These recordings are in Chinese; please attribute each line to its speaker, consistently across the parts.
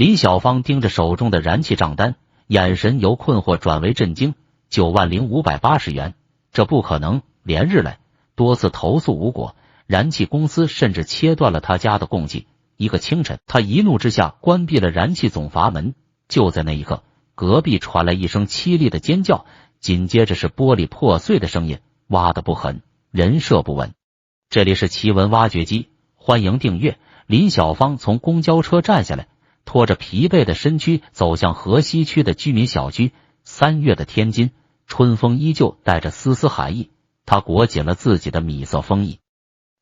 Speaker 1: 林小芳盯着手中的燃气账单，眼神由困惑转为震惊。90580元，这不可能！连日来多次投诉无果，燃气公司甚至切断了他家的供气。一个清晨，他一怒之下关闭了燃气总阀门。就在那一刻，隔壁传来一声凄厉的尖叫，紧接着是玻璃破碎的声音。挖得不狠，人设不稳。这里是奇闻挖掘机，欢迎订阅。林小芳从公交车站下来，拖着疲惫的身躯走向河西区的居民小区。3月的天津，春风依旧带着丝丝寒意，他裹紧了自己的米色风衣，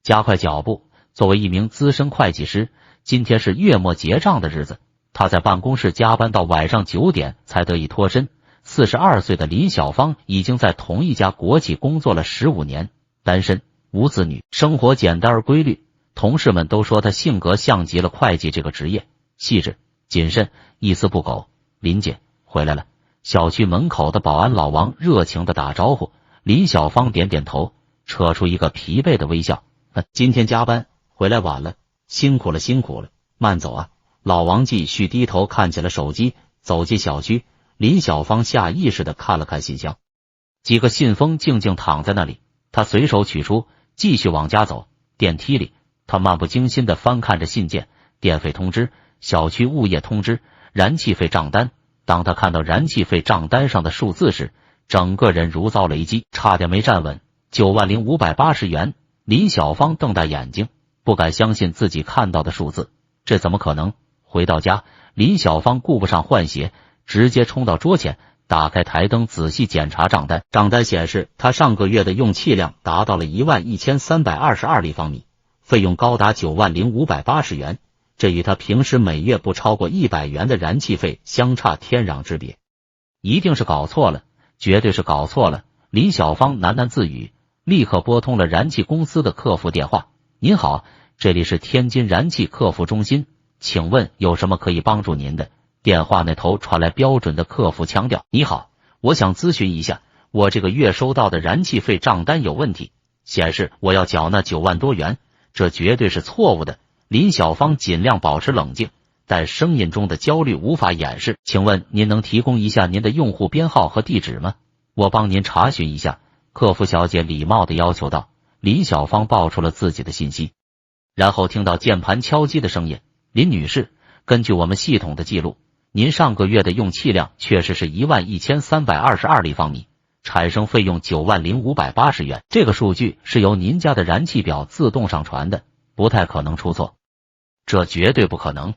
Speaker 1: 加快脚步。作为一名资深会计师，今天是月末结账的日子，他在办公室加班到晚上9点才得以脱身。42岁的林小芳已经在同一家国企工作了15年，单身无子女，生活简单而规律。同事们都说他性格像极了会计这个职业，细致、谨慎，一丝不苟。林姐回来了。小区门口的保安老王热情地打招呼。林小芳点点头，扯出一个疲惫的微笑。今天加班回来晚了，辛苦了辛苦了，慢走啊。老王继续低头看起了手机。走进小区，林小芳下意识地看了看信箱，几个信封静静躺在那里，她随手取出，继续往家走。电梯里，她漫不经心地翻看着信件，电费通知、小区物业通知、燃气费账单。当他看到燃气费账单上的数字时，整个人如遭雷击，差点没站稳。90580元。林小芳瞪大眼睛，不敢相信自己看到的数字，这怎么可能？回到家，林小芳顾不上换鞋，直接冲到桌前，打开台灯仔细检查账单。账单显示，他上个月的用气量达到了11322立方米，费用高达90580元。这与他平时每月不超过100元的燃气费相差天壤之别。一定是搞错了，绝对是搞错了。林小芳喃喃自语，立刻拨通了燃气公司的客服电话。您好，这里是天津燃气客服中心，请问有什么可以帮助您的？电话那头传来标准的客服腔调。你好，我想咨询一下，我这个月收到的燃气费账单有问题，显示我要缴纳9万多元，这绝对是错误的。林小芳尽量保持冷静，但声音中的焦虑无法掩饰。请问您能提供一下您的用户编号和地址吗？我帮您查询一下。客服小姐礼貌地要求道。林小芳报出了自己的信息，然后听到键盘敲击的声音。林女士，根据我们系统的记录，您上个月的用气量确实是11322立方米，产生费用90580元。这个数据是由您家的燃气表自动上传的，不太可能出错。这绝对不可能！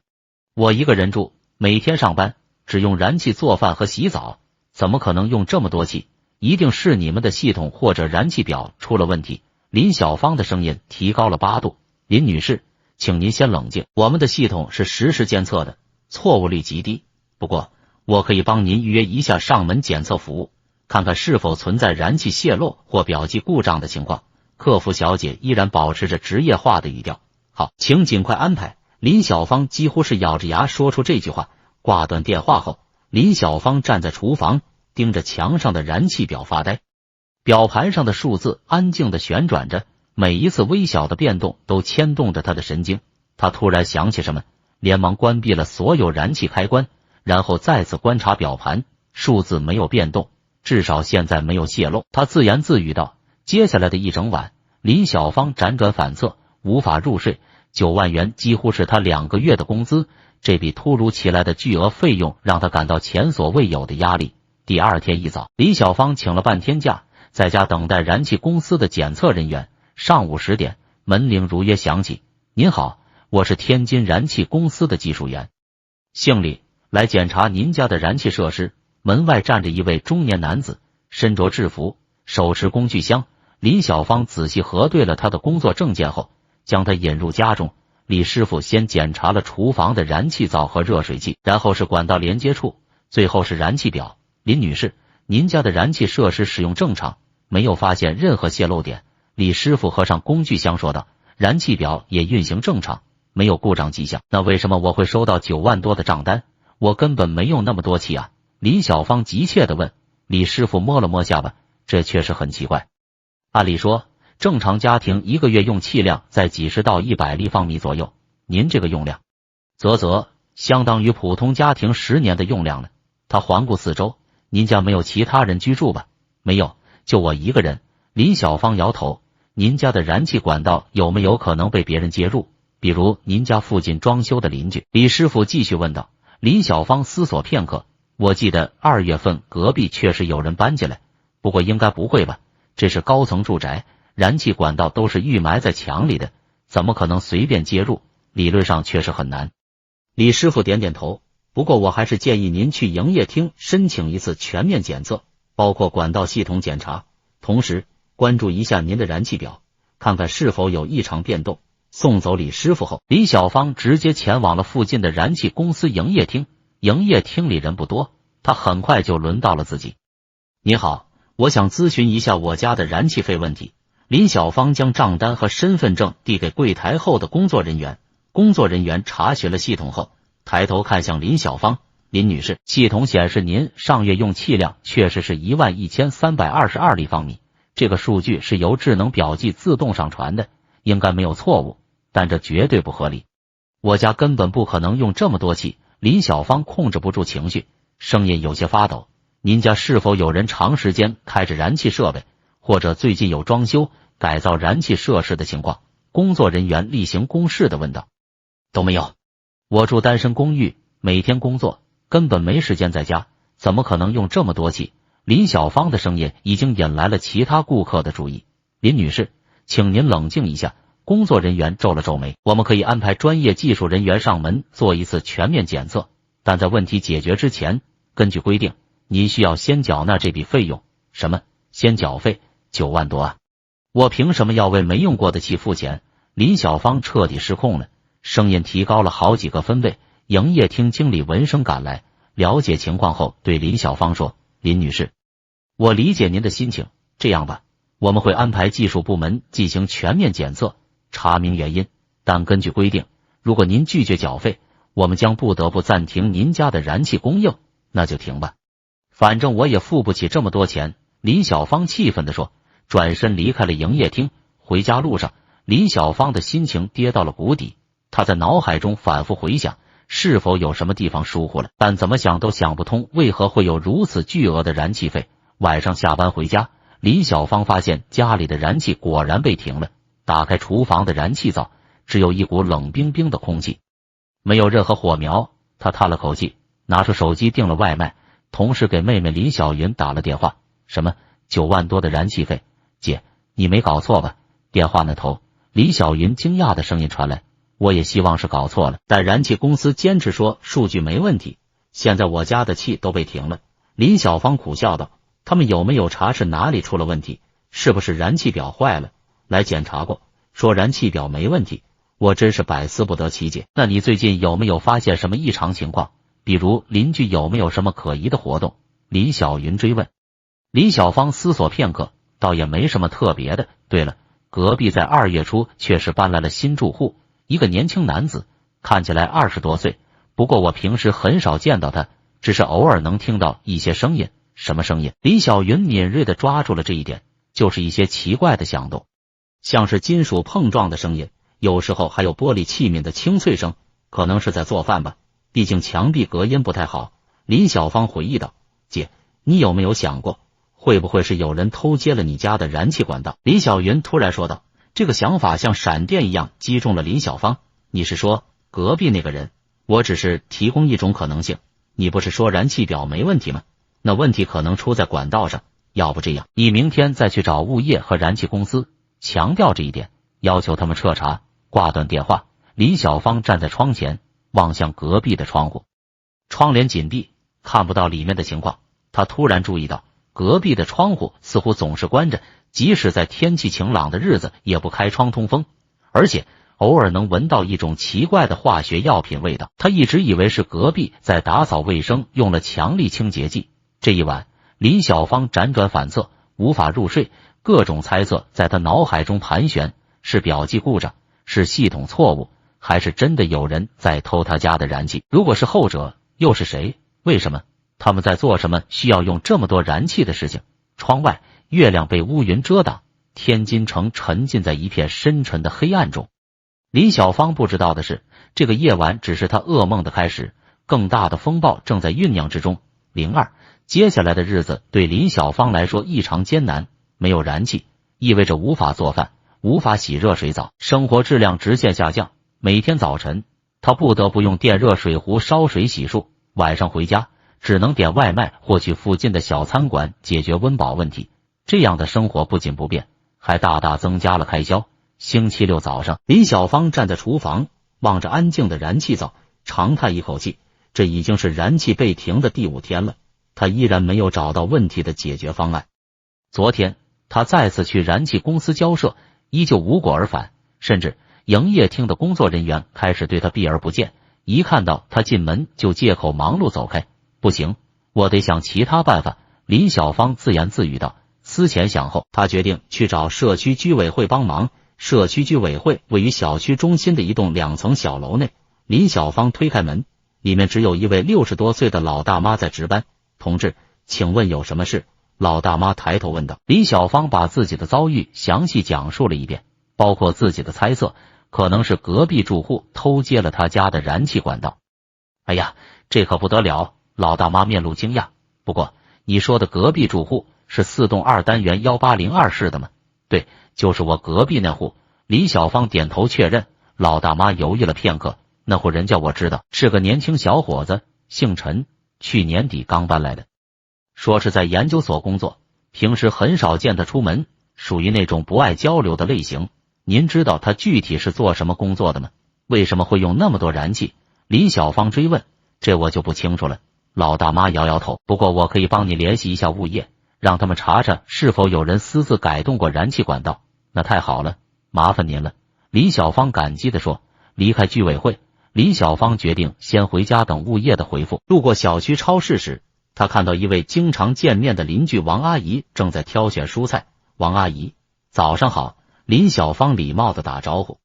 Speaker 1: 我一个人住，每天上班，只用燃气做饭和洗澡，怎么可能用这么多气？一定是你们的系统或者燃气表出了问题。林小芳的声音提高了8度。林女士，请您先冷静，我们的系统是实时监测的，错误率极低。不过，我可以帮您预约一下上门检测服务，看看是否存在燃气泄漏或表记故障的情况。客服小姐依然保持着职业化的语调。好，请尽快安排。林小芳几乎是咬着牙说出这句话。挂断电话后，林小芳站在厨房，盯着墙上的燃气表发呆。表盘上的数字安静地旋转着，每一次微小的变动都牵动着她的神经。她突然想起什么，连忙关闭了所有燃气开关，然后再次观察表盘，数字没有变动，至少现在没有泄漏。她自言自语道。接下来的一整晚，林小芳辗转反侧，无法入睡。9万元几乎是他2个月的工资，这笔突如其来的巨额费用让他感到前所未有的压力。第二天一早，林小芳请了半天假，在家等待燃气公司的检测人员。上午10点，门铃如约响起。您好，我是天津燃气公司的技术员，姓李，来检查您家的燃气设施。门外站着一位中年男子，身着制服，手持工具箱。林小芳仔细核对了他的工作证件后，将他引入家中。李师傅先检查了厨房的燃气灶和热水器，然后是管道连接处，最后是燃气表。林女士，您家的燃气设施使用正常，没有发现任何泄漏点。李师傅合上工具箱说道。燃气表也运行正常，没有故障迹象。那为什么我会收到9万多的账单？我根本没用那么多气啊！林小芳急切地问。李师傅摸了摸下巴，这确实很奇怪。按理说，正常家庭一个月用气量在几十到100立方米左右，您这个用量，啧啧，相当于普通家庭10年的用量了。他环顾四周，您家没有其他人居住吧？没有，就我一个人。林小芳摇头。您家的燃气管道有没有可能被别人接入？比如您家附近装修的邻居？李师傅继续问道。林小芳思索片刻，我记得2月份隔壁确实有人搬进来，不过应该不会吧？这是高层住宅，燃气管道都是预埋在墙里的，怎么可能随便接入？理论上确实很难。李师傅点点头，不过我还是建议您去营业厅申请一次全面检测，包括管道系统检查，同时关注一下您的燃气表，看看是否有异常变动。送走李师傅后，李小芳直接前往了附近的燃气公司营业厅。营业厅里人不多，他很快就轮到了自己。你好，我想咨询一下我家的燃气费问题。林小芳将账单和身份证递给柜台后的工作人员。工作人员查询了系统后，抬头看向林小芳。林女士，系统显示您上月用气量确实是11322立方米，这个数据是由智能表记自动上传的，应该没有错误，但这绝对不合理。我家根本不可能用这么多气。林小芳控制不住情绪，声音有些发抖。您家是否有人长时间开着燃气设备，或者最近有装修改造燃气设施的情况？工作人员例行公事地问道。都没有，我住单身公寓，每天工作，根本没时间在家，怎么可能用这么多气？林小芳的声音已经引来了其他顾客的注意。林女士，请您冷静一下。工作人员皱了皱眉，我们可以安排专业技术人员上门做一次全面检测，但在问题解决之前，根据规定，您需要先缴纳这笔费用。什么？先缴费？9万多啊！我凭什么要为没用过的气付钱？林小芳彻底失控了，声音提高了好几个分贝。营业厅经理闻声赶来，了解情况后对林小芳说：林女士，我理解您的心情，这样吧，我们会安排技术部门进行全面检测，查明原因，但根据规定，如果您拒绝缴费，我们将不得不暂停您家的燃气供应。那就停吧，反正我也付不起这么多钱。林小芳气愤地说，转身离开了营业厅。回家路上，林小芳的心情跌到了谷底，她在脑海中反复回想，是否有什么地方疏忽了，但怎么想都想不通为何会有如此巨额的燃气费。晚上下班回家，林小芳发现家里的燃气果然被停了。打开厨房的燃气灶，只有一股冷冰冰的空气，没有任何火苗。他叹了口气，拿出手机订了外卖，同时给妹妹林小云打了电话。什么9万多的燃气费？姐，你没搞错吧？电话那头，林小云惊讶的声音传来。我也希望是搞错了，但燃气公司坚持说数据没问题，现在我家的气都被停了。林小芳苦笑道，他们有没有查是哪里出了问题？是不是燃气表坏了？来检查过，说燃气表没问题，我真是百思不得其解。那你最近有没有发现什么异常情况？比如邻居有没有什么可疑的活动？林小云追问。林小芳思索片刻，倒也没什么特别的。对了，隔壁在2月初确实搬来了新住户，一个年轻男子，看起来20多岁，不过我平时很少见到他，只是偶尔能听到一些声音。什么声音？林小云敏锐地抓住了这一点，就是一些奇怪的响动，像是金属碰撞的声音，有时候还有玻璃器皿的清脆声，可能是在做饭吧，毕竟墙壁隔音不太好。林小芳回忆道，姐，你有没有想过，会不会是有人偷接了你家的燃气管道？林小云突然说道，这个想法像闪电一样击中了林小芳。你是说隔壁那个人？我只是提供一种可能性，你不是说燃气表没问题吗？那问题可能出在管道上，要不这样，你明天再去找物业和燃气公司，强调这一点，要求他们彻查。挂断电话，林小芳站在窗前，望向隔壁的窗户，窗帘紧闭，看不到里面的情况。她突然注意到，隔壁的窗户似乎总是关着，即使在天气晴朗的日子也不开窗通风，而且偶尔能闻到一种奇怪的化学药品味道。她一直以为是隔壁在打扫卫生用了强力清洁剂。这一晚，林小芳辗转反侧，无法入睡，各种猜测在她脑海中盘旋，是表记故障，是系统错误，还是真的有人在偷她家的燃气？如果是后者，又是谁？为什么？他们在做什么需要用这么多燃气的事情？窗外，月亮被乌云遮挡，天津城沉浸在一片深沉的黑暗中。林小芳不知道的是，这个夜晚只是他噩梦的开始，更大的风暴正在酝酿之中。接下来的日子对林小芳来说异常艰难，没有燃气，意味着无法做饭，无法洗热水澡，生活质量直线下降。每天早晨，他不得不用电热水壶烧水洗漱，晚上回家只能点外卖或去附近的小餐馆解决温饱问题。这样的生活不仅不变，还大大增加了开销。星期六早上，林小芳站在厨房，望着安静的燃气灶，长叹一口气。这已经是燃气被停的第5天了，他依然没有找到问题的解决方案。昨天，他再次去燃气公司交涉，依旧无果而返，甚至营业厅的工作人员开始对他避而不见，一看到他进门就借口忙碌走开。不行，我得想其他办法，林小芳自言自语道。思前想后，他决定去找社区居委会帮忙。社区居委会位于小区中心的一栋2层小楼内，林小芳推开门，里面只有一位60多岁的老大妈在值班。同志，请问有什么事？老大妈抬头问道。林小芳把自己的遭遇详细讲述了一遍，包括自己的猜测，可能是隔壁住户偷接了他家的燃气管道。哎呀，这可不得了！老大妈面露惊讶。不过，你说的隔壁住户是4栋2单元1802室的吗？对，就是我隔壁那户。李小芳点头确认。老大妈犹豫了片刻，那户人家我知道，是个年轻小伙子，姓陈，去年底刚搬来的，说是在研究所工作，平时很少见他出门，属于那种不爱交流的类型。您知道他具体是做什么工作的吗？为什么会用那么多燃气？李小芳追问。这我就不清楚了。老大妈摇摇头。不过我可以帮你联系一下物业，让他们查查是否有人私自改动过燃气管道。那太好了，麻烦您了。李小芳感激地说。离开居委会，李小芳决定先回家等物业的回复。路过小区超市时，她看到一位经常见面的邻居王阿姨正在挑选蔬菜。王阿姨，早上好。林小芳礼貌地打招呼。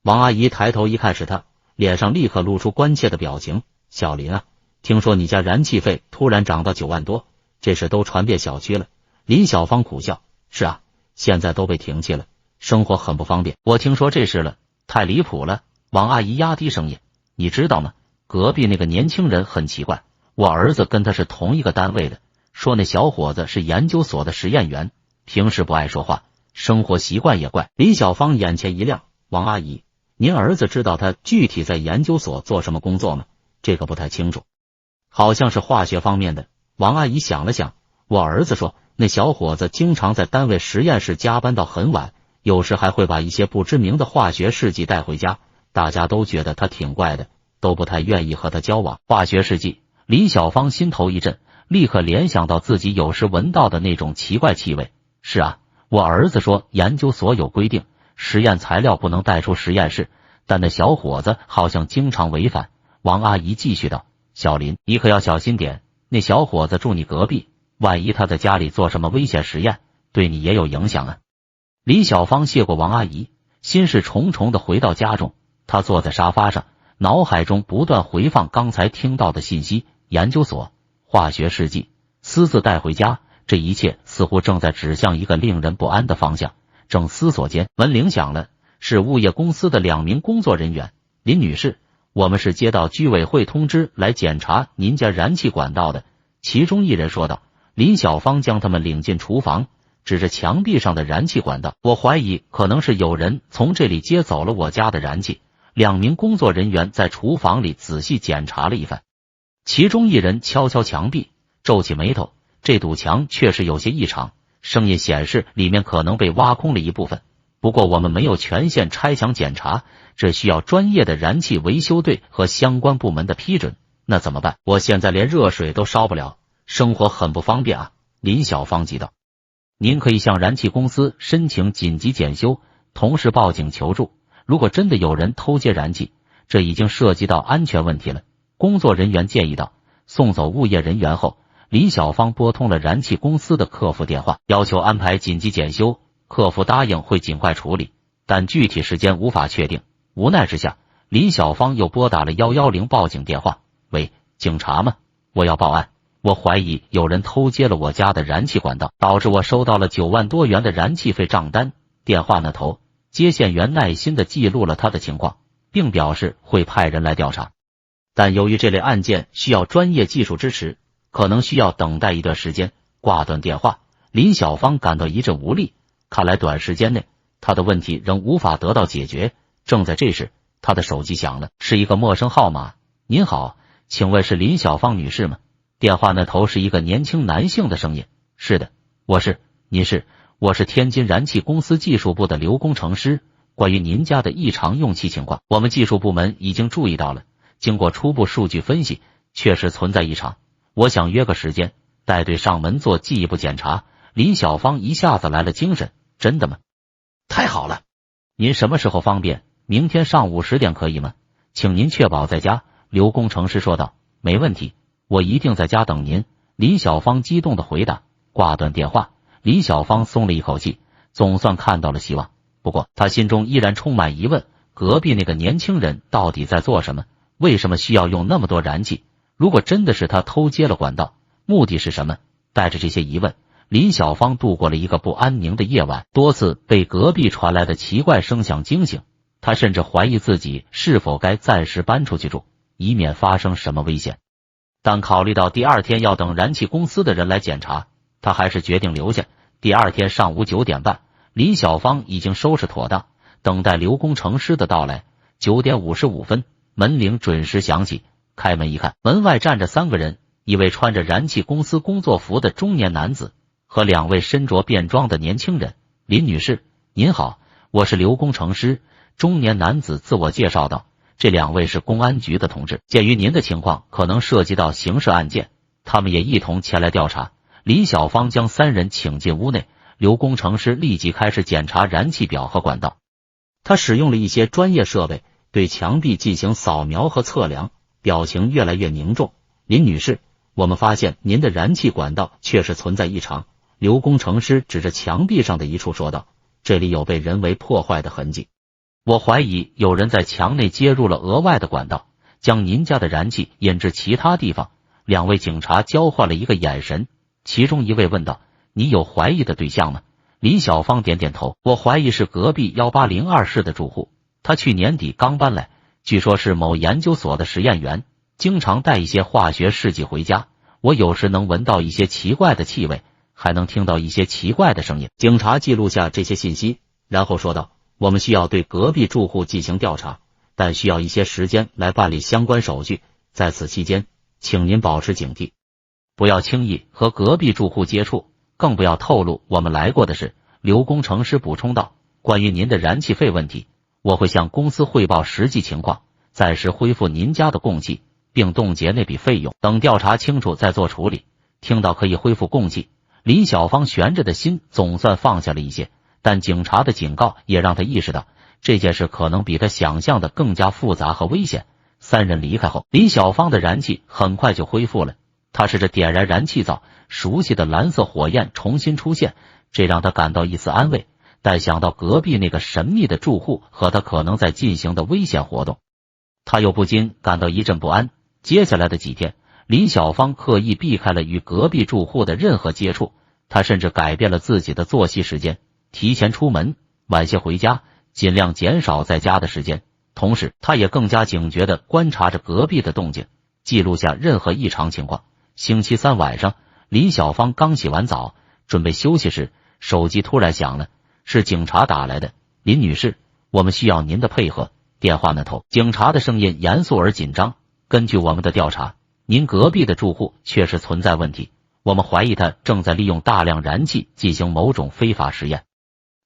Speaker 1: 王阿姨抬头一看是她，脸上立刻露出关切的表情。小林啊，听说你家燃气费突然涨到9万多，这事都传遍小区了。林小芳苦笑。是啊，现在都被停气了，生活很不方便。我听说这事了，太离谱了。王阿姨压低声音。你知道吗？隔壁那个年轻人很奇怪，我儿子跟他是同一个单位的，说那小伙子是研究所的实验员，平时不爱说话，生活习惯也怪。李小芳眼前一亮。王阿姨，您儿子知道他具体在研究所做什么工作吗？这个不太清楚，好像是化学方面的。王阿姨想了想。我儿子说，那小伙子经常在单位实验室加班到很晚，有时还会把一些不知名的化学试剂带回家，大家都觉得他挺怪的，都不太愿意和他交往。化学试剂，李小芳心头一震，立刻联想到自己有时闻到的那种奇怪气味。是啊，我儿子说研究所有规定，实验材料不能带出实验室，但那小伙子好像经常违反。王阿姨继续道。小林，你可要小心点，那小伙子住你隔壁，万一他在家里做什么危险实验，对你也有影响啊。李小芳谢过王阿姨，心事重重地回到家中。她坐在沙发上，脑海中不断回放刚才听到的信息。研究所、化学试剂、私自带回家，这一切似乎正在指向一个令人不安的方向。正思索间，门铃响了，是物业公司的2名工作人员。林女士，我们是接到居委会通知来检查您家燃气管道的。其中一人说道。林小芳将他们领进厨房，指着墙壁上的燃气管道。我怀疑可能是有人从这里接走了我家的燃气。2名工作人员在厨房里仔细检查了一番，其中一人敲敲墙壁，皱起眉头。这堵墙确实有些异常，声音显示里面可能被挖空了一部分。不过我们没有权限拆墙检查，这需要专业的燃气维修队和相关部门的批准。那怎么办？我现在连热水都烧不了，生活很不方便啊。林小芳急道。您可以向燃气公司申请紧急检修，同时报警求助。如果真的有人偷接燃气，这已经涉及到安全问题了。工作人员建议道。送走物业人员后，李小芳拨通了燃气公司的客服电话，要求安排紧急检修。客服答应会尽快处理，但具体时间无法确定。无奈之下，李小芳又拨打了110报警电话。喂，警察吗？我要报案，我怀疑有人偷接了我家的燃气管道，导致我收到了9万多元的燃气费账单。电话那头，接线员耐心地记录了他的情况。并表示会派人来调查。但由于这类案件需要专业技术支持，可能需要等待一段时间。挂断电话，林小芳感到一阵无力，看来短时间内她的问题仍无法得到解决。正在这时，她的手机响了，是一个陌生号码。您好，请问是林小芳女士吗？电话那头是一个年轻男性的声音。是的，我是。您是？我是天津燃气公司技术部的刘工程师。关于您家的异常用气情况，我们技术部门已经注意到了，经过初步数据分析，确实存在异常。我想约个时间带队上门做进一步检查。林小芳一下子来了精神。真的吗？太好了！您什么时候方便？明天上午10点可以吗？请您确保在家。刘工程师说道。没问题，我一定在家等您。林小芳激动地回答。挂断电话，林小芳松了一口气，总算看到了希望。不过她心中依然充满疑问，隔壁那个年轻人到底在做什么？为什么需要用那么多燃气？如果真的是他偷接了管道，目的是什么？带着这些疑问，林小芳度过了一个不安宁的夜晚，多次被隔壁传来的奇怪声响惊醒。她甚至怀疑自己是否该暂时搬出去住，以免发生什么危险。但考虑到第二天要等燃气公司的人来检查，她还是决定留下。第二天上午9点半，林小芳已经收拾妥当，等待刘工程师的到来。9点55分，门铃准时响起。开门一看，门外站着3个人，一位穿着燃气公司工作服的中年男子和2位身着便装的年轻人。林女士，您好，我是刘工程师。中年男子自我介绍道。这2位是公安局的同志，鉴于您的情况可能涉及到刑事案件，他们也一同前来调查。林小芳将3人请进屋内，刘工程师立即开始检查燃气表和管道。他使用了一些专业设备，对墙壁进行扫描和测量，表情越来越凝重。林女士，我们发现您的燃气管道确实存在异常。刘工程师指着墙壁上的一处说道，这里有被人为破坏的痕迹。我怀疑有人在墙内接入了额外的管道，将您家的燃气引至其他地方。2位警察交换了一个眼神，其中一位问道，你有怀疑的对象吗？林小芳点点头，我怀疑是隔壁1802室的住户，他去年底刚搬来，据说是某研究所的实验员，经常带一些化学试剂回家。我有时能闻到一些奇怪的气味，还能听到一些奇怪的声音。警察记录下这些信息，然后说道，我们需要对隔壁住户进行调查，但需要一些时间来办理相关手续。在此期间，请您保持警惕，不要轻易和隔壁住户接触，更不要透露我们来过的事。刘工程师补充道，关于您的燃气费问题，我会向公司汇报实际情况，暂时恢复您家的供气，并冻结那笔费用，等调查清楚再做处理。听到可以恢复供气，林小芳悬着的心总算放下了一些，但警察的警告也让他意识到这件事可能比他想象的更加复杂和危险。3人离开后，林小芳的燃气很快就恢复了。他试着点燃燃气灶，熟悉的蓝色火焰重新出现，这让他感到一丝安慰。但想到隔壁那个神秘的住户和他可能在进行的危险活动，他又不禁感到一阵不安。接下来的几天，林小芳刻意避开了与隔壁住户的任何接触，他甚至改变了自己的作息时间，提前出门，晚些回家，尽量减少在家的时间。同时，他也更加警觉地观察着隔壁的动静，记录下任何异常情况。星期3晚上，林小芳刚洗完澡，准备休息时，手机突然响了，是警察打来的。林女士，我们需要您的配合。电话那头，警察的声音严肃而紧张。根据我们的调查，您隔壁的住户确实存在问题，我们怀疑他正在利用大量燃气进行某种非法实验。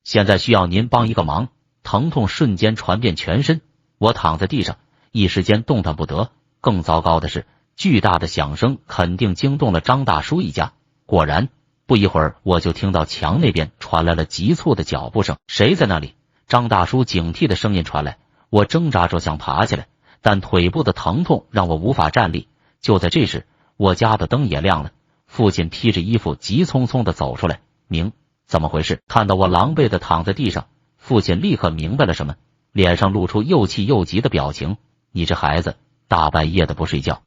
Speaker 1: 现在需要您帮一个忙。疼痛瞬间传遍全身，我躺在地上，一时间动弹不得。更糟糕的是，巨大的响声肯定惊动了张大叔一家。果然，不一会儿我就听到墙那边传来了急促的脚步声。谁在那里？张大叔警惕的声音传来。我挣扎着想爬起来，但腿部的疼痛让我无法站立。就在这时，我家的灯也亮了。父亲披着衣服急匆匆地走出来。明，怎么回事？看到我狼狈地躺在地上，父亲立刻明白了什么，脸上露出又气又急的表情。你这孩子，大半夜的不睡觉，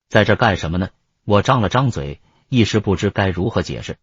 Speaker 1: 在这干什么呢？我张了张嘴，一时不知该如何解释。